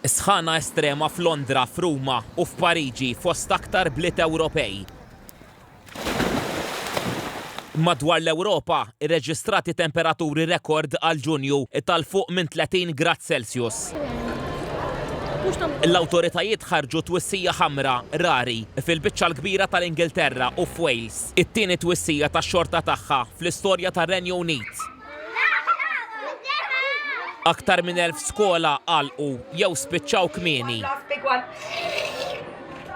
Sħana estrema f'Londra, f'Ruma u f'Pariġi fost aktar bliet Ewropej. Madwar l-Ewropa irreġistrati temperaturi rekord għal Ġunju tal fuq minn 30 grad Celsius. L-awtoritajiet ħarġu twissija ħamra rari fil-biċċa l-kbira tal-Ingilterra u f'Wales. It-tieni twissija tax-xorta tagħha fl-istorja tar-Renju Unit. Aktar minn 1000 skola għalqu jew spiċċaw kmieni.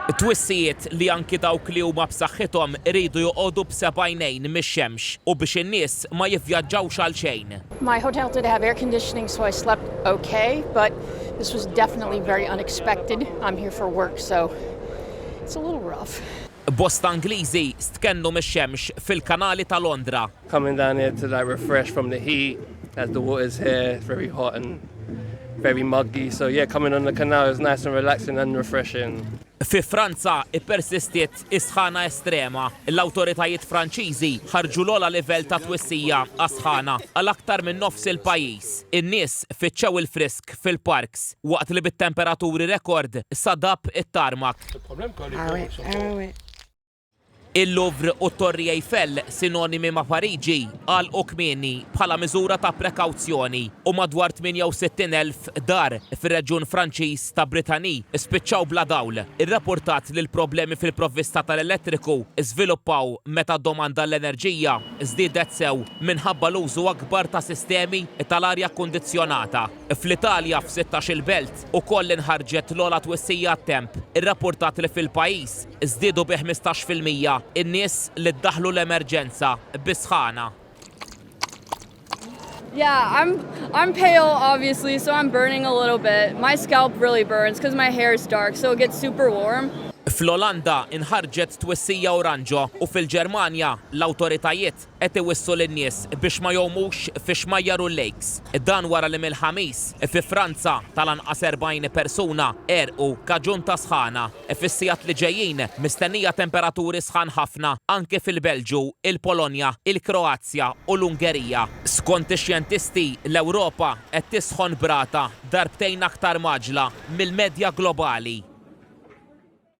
Twissijiet li anki dawk li huma b'saħħithom iridu joqogħdu b'sebgħinejn mix-xemx u biex in-nies ma jivvjaġġawx għal xejn. My hotel did have air conditioning, so I slept okay, but this was definitely very unexpected. I'm here for work, so it's a little rough. Bosta Angliżi stkennu mix-xemx fil-kanali ta' Londra. Coming down here to refresh from the heat, as the water's here, it's very hot and very muggy. So yeah, coming on the canal is nice and relaxing and refreshing. Fi Franza ippersistiet is-sħana estrema. L-awtoritajiet Franċiżi ħarġu l-ogħla livell ta' twissija għas-sħana għal aktar minn nofs il-pajjiż. In-nies fiċċew il-frisk fil-parks waqt li bit-temperaturi rekord sadab it-tarmak. Il-Louvre u t-Torri Eiffel, sinonimi ma' Pariġi, għalqu kmieni bħala miżura ta' prekawzjoni u madwar 68,000 dar fir-reġjun Franċiż ta' Brittany spiċċaw bla dawl. Ir-rapportat li l-problemi fil-provvista tal-elettriku żviluppaw meta d-domanda l-enerġija żdiedet sew minħabba l-użu akbar ta' sistemi tal-arja kkundizzjonata. Fl-Italja f'16 belt ukoll inħarġet l-ogħla twissija t-temp. Ir-rapportat li fil-pajjiż żdiedu bi 15% in-nies li ddaħħlu l-emerġenza bis-sħana. Yeah, I'm pale obviously, so I'm burning a little bit. My scalp really burns because my hair is dark, so it gets super warm. Fl-Olanda inħarġet twissija oranġo u fil-Ġermanja l-awtoritajiet qed iwissu lin-nies biex ma jgħumux fi xmajjar u lakes. Dan wara li mill-ħamis fi Franza tal-anqas 40 persuna erqu kaġun ta' sħana. Fis-sigħat li ġejjin mistennija temperaturi sħan ħafna anke fil-Belġu, il-Polonja, il-Kroazja u l-Ungerija. Skont ix-xjentisti l-Ewropa qed tisħon brata darbtejn aktar maġla mill-medja globali.